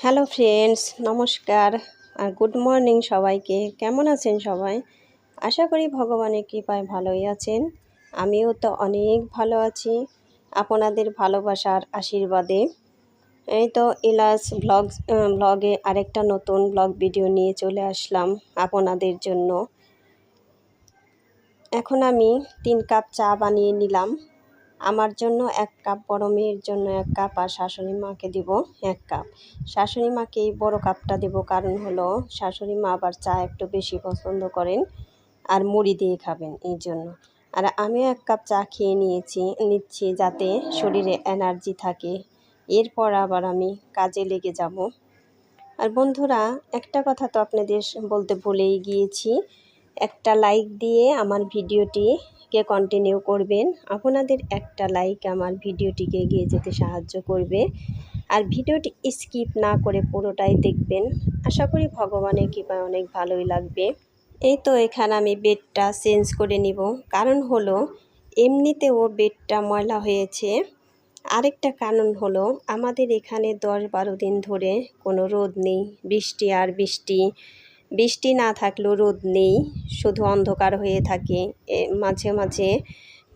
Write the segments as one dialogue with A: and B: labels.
A: Hello friends, নমস্কার আর good morning সবাইকে। কেমন আছেন সবাই? আশা করি ভগবানের কৃপায় ভালোই আছেন। আমিও তো অনেক ভালো আছি আপনাদের ভালোবাসার আশীর্বাদে। এই তো ইলাস ব্লগে আরেকটা নতুন ব্লগ ভিডিও নিয়ে চলে আসলাম আপনাদের জন্য। এখন আমি 3 কাপ চা বানিয়ে নিলাম। আমার জন্য 1 কাপ, বড় মেয়ের জন্য 1 কাপ, আর শাশুড়ি মাকে দিব 1 কাপ। শাশুড়ি মাকে এই বড় কাপটা দেব, কারণ হলো শাশুড়ি মা আবার চা একটু বেশি পছন্দ করেন আর মুড়ি দিয়ে খাবেন, এই জন্য। আর আমিও 1 কাপ চা খেয়ে নিচ্ছি যাতে শরীরে এনার্জি থাকে। এরপর আবার আমি কাজে লেগে যাব। আর বন্ধুরা, একটা কথা তো আপনাদের বলতে ভুলেই গিয়েছি, একটা লাইক দিয়ে আমার ভিডিওটিকে কন্টিনিউ করবেন। আপনাদের একটা লাইক আমার ভিডিওটিকে এগিয়ে যেতে সাহায্য করবে। আর ভিডিওটি স্কিপ না করে পুরোটাই দেখবেন। আশা করি ভগবানের কৃপায় অনেক ভালোই লাগবে। এই তো এখানে আমি বেডটা চেঞ্জ করে নিব, কারণ হলো এমনিতেও বেডটা ময়লা হয়েছে। আরেকটা কারণ হলো আমাদের এখানে 10-12 দিন ধরে কোনো রোদ নেই, বৃষ্টি আর বৃষ্টি। বৃষ্টি না থাকলেও রোদ নেই, শুধু অন্ধকার হয়ে থাকে। মাঝে মাঝে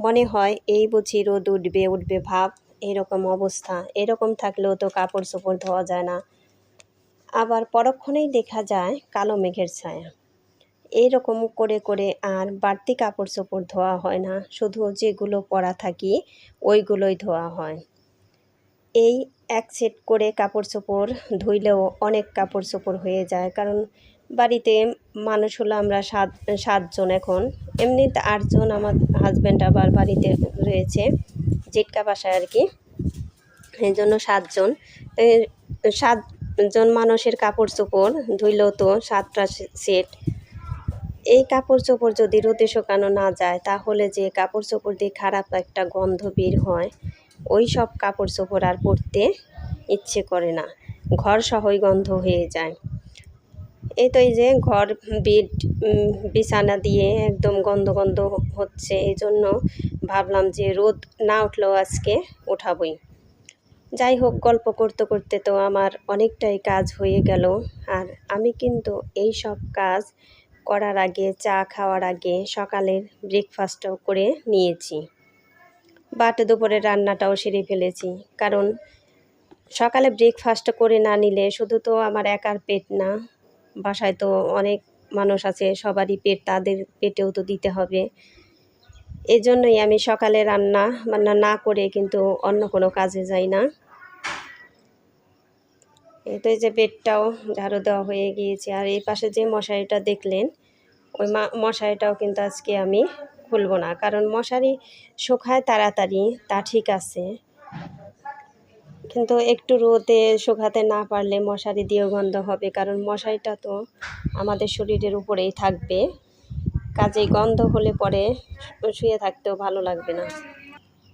A: মনে হয় এই বুঝি রোদ উঠবে ভাব, এরকম অবস্থা। এরকম থাকলেও তো কাপড় চোপড় ধোয়া যায় না, আবার পরক্ষণেই দেখা যায় কালো মেঘের ছায়া। এইরকম করে করে আর বাড়তি কাপড় চোপড় ধোয়া হয় না, শুধু যেগুলো পরা থাকি ওইগুলোই ধোয়া হয়। এই এক সেট করে কাপড় চোপড় ধুইলেও অনেক কাপড় চোপড় হয়ে যায়, কারণ বাড়িতে মানুষ হলো আমরা সাতজন। এখন এমনিতে 8 জন, আমার হাজব্যান্ড আবার বাড়িতে রয়েছে, জেটকা বাসায় আর কি। এই জন্য 7 জন। 7 জন মানুষের কাপড় চোপড় ধুইলেও তো 7টা সেট। এই কাপড় চোপড় যদি রোদে শুকানো না যায়, তাহলে যে কাপড় চোপড় দিয়ে খারাপ একটা গন্ধ বের হয়, ওই সব কাপড় চোপড় আর পরতে ইচ্ছে করে না, ঘর সহই গন্ধ হয়ে যায়। এই তো এই যে ঘর, বেড, বিছানা দিয়ে একদম গন্ধ গন্ধ হচ্ছে। এই জন্য ভাবলাম যে রোদ না উঠলেও আজকে উঠাবই। যাই হোক, গল্প করতে করতে তো আমার অনেকটাই কাজ হয়ে গেল। আর আমি কিন্তু এই সব কাজ করার আগে, চা খাওয়ার আগে সকালের ব্রেকফাস্টও করে নিয়েছি, বাট দুপুরের রান্নাটাও সেরে ফেলেছি। কারণ সকালে ব্রেকফাস্ট করে না নিলে শুধু তো আমার একার পেট না, বাসায় তো অনেক মানুষ আছে, সবারই পেট, তাদের পেটেও তো দিতে হবে। এই জন্যই আমি সকালে রান্না বান্না না করে কিন্তু অন্য কোনো কাজে যাই না। এই তো এই যে বেডটাও ঝাড়ু দেওয়া হয়ে গিয়েছে। আর এই পাশে যে মশারিটা দেখলেন, ওই মশারিটাও কিন্তু আজকে আমি খুলবো না, কারণ মশারি শুকায় তাড়াতাড়ি, তা ঠিক আছে, কিন্তু একটু রোদে শুকাতে না পারলে মশারি দিয়েও গন্ধ হবে, কারণ মশারিটা তো আমাদের শরীরের উপরেই থাকবে। কাজেই গন্ধ হলে পরে শুয়ে থাকতেও ভালো লাগবে না।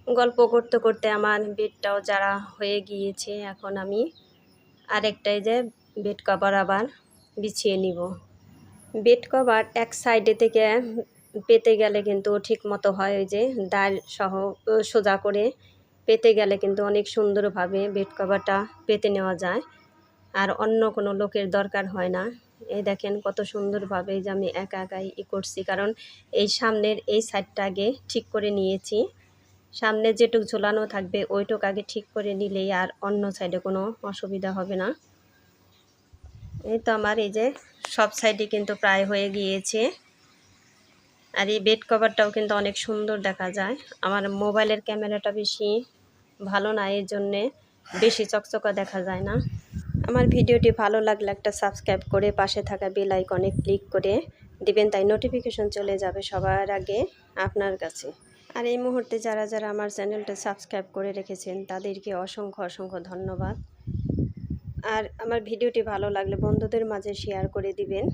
A: গল্প করতে করতে আমার বেডটাও যারা হয়ে গিয়েছে। এখন আমি আরেকটাই যে বেড কভার আবার বিছিয়ে নিব। বেড কভার এক সাইডে থেকে পেতে গেলে কিন্তু ঠিক মতো হয়, ওই যে দাঁড় সহ সোজা করে পেতে গেলে কিন্তু অনেক সুন্দরভাবে বেড কভারটা পেতে নেওয়া যায়, আর অন্য কোনো লোকের দরকার হয় না। এই দেখেন কত সুন্দরভাবে যে আমি একা একাই করছি, কারণ এই সামনের এই সাইডটা আগে ঠিক করে নিয়েছি। সামনে যেটুক ঝোলানো থাকবে ওইটুক আগে ঠিক করে নিলেই আর অন্য সাইডে কোনো অসুবিধা হবে না। এই তো আমার এই যে সব সাইডে কিন্তু প্রায় হয়ে গিয়েছে। আর এই বেড কভারটাও কিন্তু অনেক সুন্দর দেখা যায়। আমার মোবাইলের ক্যামেরাটা বেশি ভালো না, এর জন্যে বেশি চকচকা দেখা যায় না। আমার ভিডিওটি ভালো লাগলে একটা সাবস্ক্রাইব করে পাশে থাকা বেল আইকনে ক্লিক করে দিবেন, তাই নোটিফিকেশন চলে যাবে সবার আগে আপনার কাছে। আর এই মুহূর্তে যারা যারা আমার চ্যানেলটা সাবস্ক্রাইব করে রেখেছেন তাদেরকে অসংখ্য অসংখ্য ধন্যবাদ। আর আমার ভিডিওটি ভালো লাগলে বন্ধুদের মাঝে শেয়ার করে দিবেন।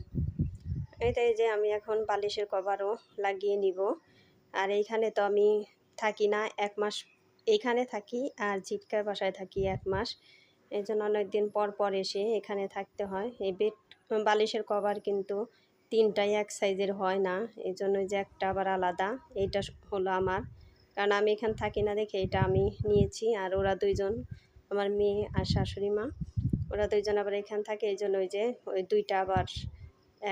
A: এটাই যে আমি এখন বালিশের কভারও লাগিয়ে নিব। আর এইখানে তো আমি থাকি না, 1 মাস এইখানে থাকি, আর জিটকার বাসায় থাকি 1 মাস। এই জন্য অনেকদিন পর পর এসে এখানে থাকতে হয়। এই বালিশের কভার কিন্তু 3টাই এক সাইজের হয় না, এই জন্য যে একটা আবার আলাদা, এইটা হলো আমার, কারণ আমি এখানে থাকি না দেখে এটা আমি নিয়েছি। আর ওরা 2 জন, আমার মেয়ে আর শাশুড়ি মা, ওরা দুইজন আবার এখানে থাকে, এই জন্য ওই যে ওই দুইটা আবার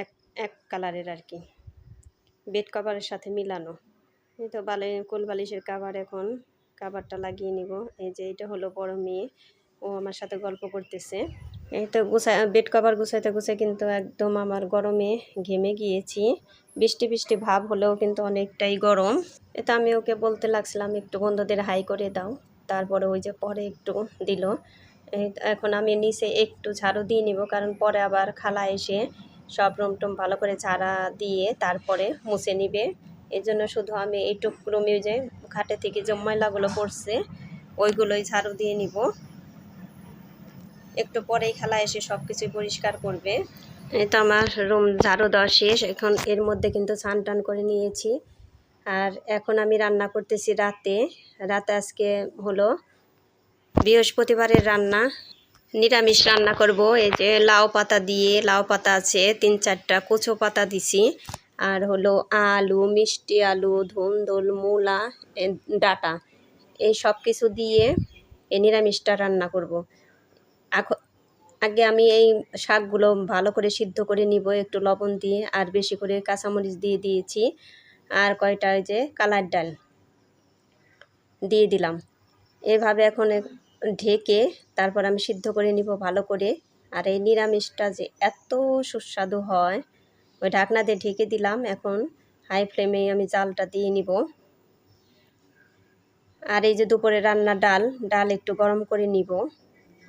A: এক এক কালারের আর কি, বেড কভারের সাথে মিলানো। এই তো কোল বালিশের কাভার, এখন কাভারটা লাগিয়ে নিব। এই যে এটা হলো বড় মেয়ে, ও আমার সাথে গল্প করতেছে। এই তো বেড কভার গুছাইতে গুছাই কিন্তু একদম আমার গরমে ঘেমে গিয়েছি। বৃষ্টি বৃষ্টি ভাব হলেও কিন্তু অনেকটাই গরম। এটা আমি ওকে বলতে লাগছিলাম একটু বন্ধুদের হাই করে দাও, তারপরে ওই যে পরে একটু দিল। এখন আমি নিচে একটু ঝাড়ু দিয়ে নিব, কারণ পরে আবার খালা এসে সব রুম টুম ভালো করে ঝাড়া দিয়ে তারপরে মুছে নিবে। এই জন্য শুধু আমি এইটুকু রুমে যে খাটে থেকে যে ময়লাগুলো পড়ছে ওইগুলোই ঝাড়ু দিয়ে নিব। একটু পরেই খালা এসে সব কিছুই পরিষ্কার করবে। এই তো আমার রুম ঝাড়ু দেওয়া শেষ, এখন এর মধ্যে কিন্তু স্নান টান করে নিয়েছি। আর এখন আমি রান্না করতেছি রাতে আজকে হলো বৃহস্পতিবারের রান্না, নিরামিষ রান্না করব। এই যে লাউ পাতা দিয়ে, লাউ পাতা আছে 3-4টা, কচু পাতা দিছি, আর হলো আলু, মিষ্টি আলু, ধুন্দুল, মূলা, ডাটা, এই সব কিছু দিয়ে এই নিরামিষটা রান্না করব। আগে আমি এই শাকগুলো ভালো করে সিদ্ধ করে নিব একটু লবণ দিয়ে, আর বেশি করে কাঁচামরিচ দিয়ে দিয়েছি, আর কয়টা ওই যে কালার ডাল দিয়ে দিলাম। এভাবে এখন ঢেকে তারপর আমি সিদ্ধ করে নিব ভালো করে। আর এই নিরামিষটা যে এত সুস্বাদু হয়, ওই ঢাকনা দিয়ে ঢেকে দিলাম। এখন হাই ফ্লেমে আমি জালটা দিয়ে নিব। আর এই যে দুপুরে রান্না ডাল একটু গরম করে নিব।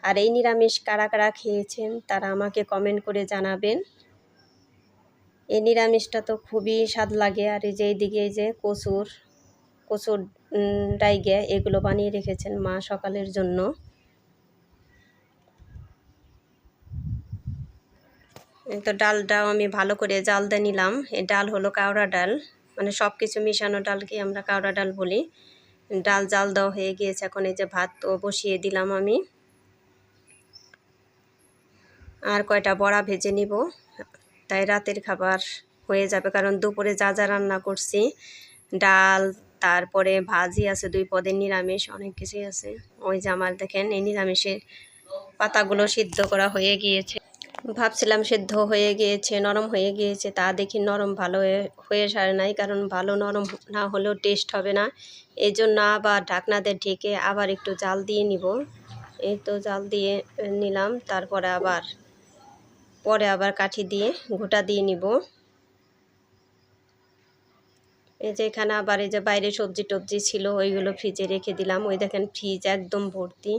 A: আর এই নিরামিষ কারা কারা খেয়েছেন তারা আমাকে কমেন্ট করে জানাবেন। এই নিরামিষটা তো খুবই স্বাদ লাগে। আর এই যে এইদিকে এই যে কচুর ডাইগে এগুলো বানিয়ে রেখেছেন মা সকালের জন্য। তো ডালটাও আমি ভালো করে জাল দিয়ে নিলাম। এই ডাল হলো কাওড়া ডাল, মানে সব কিছু মিশানো ডালকে আমরা কাওড়া ডাল বলি। ডাল জাল দেওয়া হয়ে গিয়েছে, এখন এই যে ভাত বসিয়ে দিলাম আমি। আর কয়টা বড়া ভেজে নিব, তাই রাতের খাবার হয়ে যাবে। কারণ দুপুরে যা যা রান্না করছি, ডাল, তারপরে ভাজি আছে 2 পদের, নিরামিষ অনেক কিছুই আছে। ওই যে আমার দেখেন এই নিরামিষের পাতাগুলো সিদ্ধ করা হয়ে গিয়েছে। ভাবছিলাম সিদ্ধ হয়ে গিয়েছে, নরম হয়ে গিয়েছে, তা দেখি নরম ভালো হয়ে সারে নাই। কারণ ভালো নরম না হলেও টেস্ট হবে না, এই জন্য আবার ঢাকনা দিয়ে ঢেকে আবার একটু জাল দিয়ে নিব। এই তো জাল দিয়ে নিলাম, তারপরে পরে আবার কাঠি দিয়ে ঘুটা দিয়ে নিব। এই যে এখানে আবার এই যে বাইরে সবজি টবজি ছিল ওইগুলো ফ্রিজে রেখে দিলাম। ওই দেখেন ফ্রিজ একদম ভর্তি।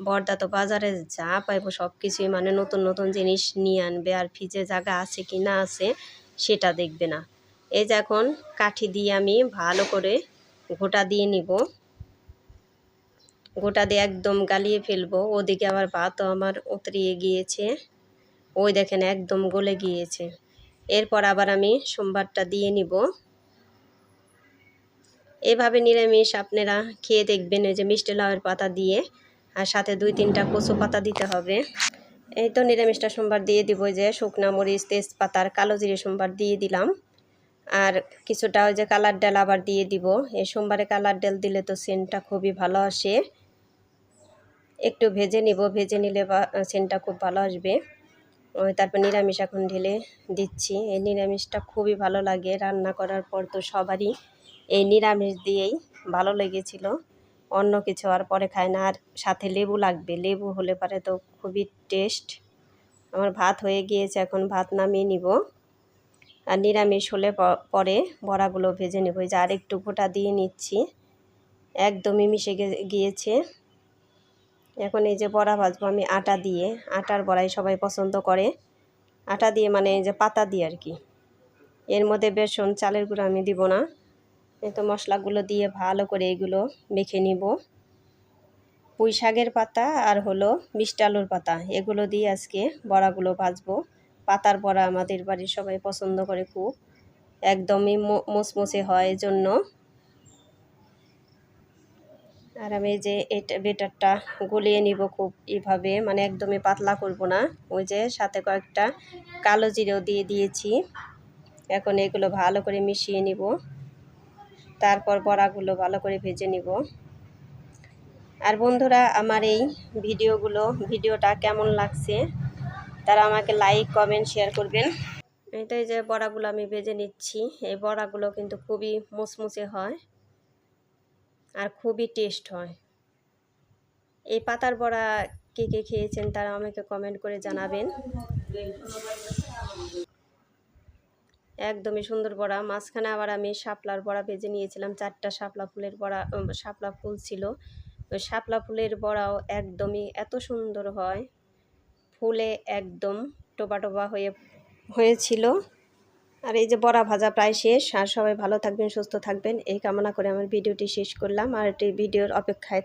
A: বর্দা তো বাজারে যা পাইবো সব কিছুই মানে নতুন নতুন জিনিস নিয়ে আনবে, আর ফ্রিজে জায়গা আছে কি না আছে সেটা দেখবে না। এই যে এখন কাঠি দিয়ে আমি ভালো করে ঘোটা দিয়ে নিব, গোটা দিয়ে একদম গালিয়ে ফেলবো। ওদিকে আবার ভাতও আমার উতরিয়ে গিয়েছে, ওই দেখেন একদম গলে গিয়েছে। এরপর আবার আমি সোমবারটা দিয়ে নিব। এভাবে নিরামিষ আপনারা খেয়ে দেখবেন, ওই যে মিষ্টি লাউয়ের পাতা দিয়ে, আর সাথে 2-3টা কচু পাতা দিতে হবে। এই তো নিরামিষটা সোমবার দিয়ে দিব, যে শুকনা মরিচ, তেজপাতার কালো জিরে সোমবার দিয়ে দিলাম। আর কিছুটা ওই যে কালার ডাল আবার দিয়ে দিব। এই সোমবারে কালার ডাল দিলে তো সেন্টটা খুবই ভালো আসে। একটু ভেজে নিব, ভেজে নিলে সেন্টটা খুব ভালো আসবে। তারপর নিরামিষ এখন ঢেলে দিচ্ছি। এই নিরামিষটা খুবই ভালো লাগে, রান্না করার পর তো সবারই এই নিরামিষ দিয়েই ভালো লেগেছিল, অন্য কিছু আর পরে খায় না। আর সাথে লেবু লাগবে, লেবু হলে পারে তো খুবই টেস্ট। আমার ভাত হয়ে গিয়েছে, এখন ভাত নামিয়ে নিব। আর নিরামিষ হলে পরে বড়াগুলো ভেজে নেব। এই যে আর একটু গোটা দিয়ে নিচ্ছি, একদমই মিশে গিয়েছে। এখন এই যে বড়া ভাজবো আমি আটা দিয়ে, আটার বড়াই সবাই পছন্দ করে, আটা দিয়ে মানে এই যে পাতা দিয়ে আর কি। এর মধ্যে বেসন, চালের গুঁড়ো আমি দিব না। এই তো মশলাগুলো দিয়ে ভালো করে এগুলো মেখে নিব। পুঁই শাকের পাতা আর হলো মিষ্টি আলুর পাতা, এগুলো দিয়ে আজকে বড়াগুলো ভাজবো। পাতার বড়া আমাদের বাড়ির সবাই পছন্দ করে খুব, একদমই মুচমুচে হয় এজন্য। আর আমি যে এটা বেটারটা গলিয়ে নিব খুব এভাবে, মানে একদমই পাতলা করব না। ওই যে সাথে কয়েকটা কালো জিরেও দিয়ে দিয়েছি। এখন এগুলো ভালো করে মিশিয়ে নিব, তারপর বড়াগুলো ভালো করে ভেজে নিব। আর বন্ধুরা, আমার এই ভিডিওটা কেমন লাগছে তারা আমাকে লাইক কমেন্ট শেয়ার করবেন। এটাই যে বড়াগুলো আমি ভেজে নিচ্ছি, এই বড়াগুলো কিন্তু খুবই মুচমুচে হয় আর খুবই টেস্ট হয়। এই পাতার বড়া কে কে খেয়েছেন তারা আমাকে কমেন্ট করে জানাবেন। একদমই সুন্দর বড়া। মাঝখানে আবার আমি শাপলার বড়া ভেজে নিয়েছিলাম, 4টা শাপলা ফুলের বড়া, শাপলা ফুল ছিল। ওই শাপলা ফুলের বড়াও একদমই এত সুন্দর হয়, ফুলে একদম টোপা টোপা হয়েছিল। আর এই যে বড়া ভাজা প্রায় শেষ। আর সবাই ভালো থাকবেন, সুস্থ থাকবেন এই কামনা করে আমার ভিডিওটি শেষ করলাম। আর একটি ভিডিওর অপেক্ষায়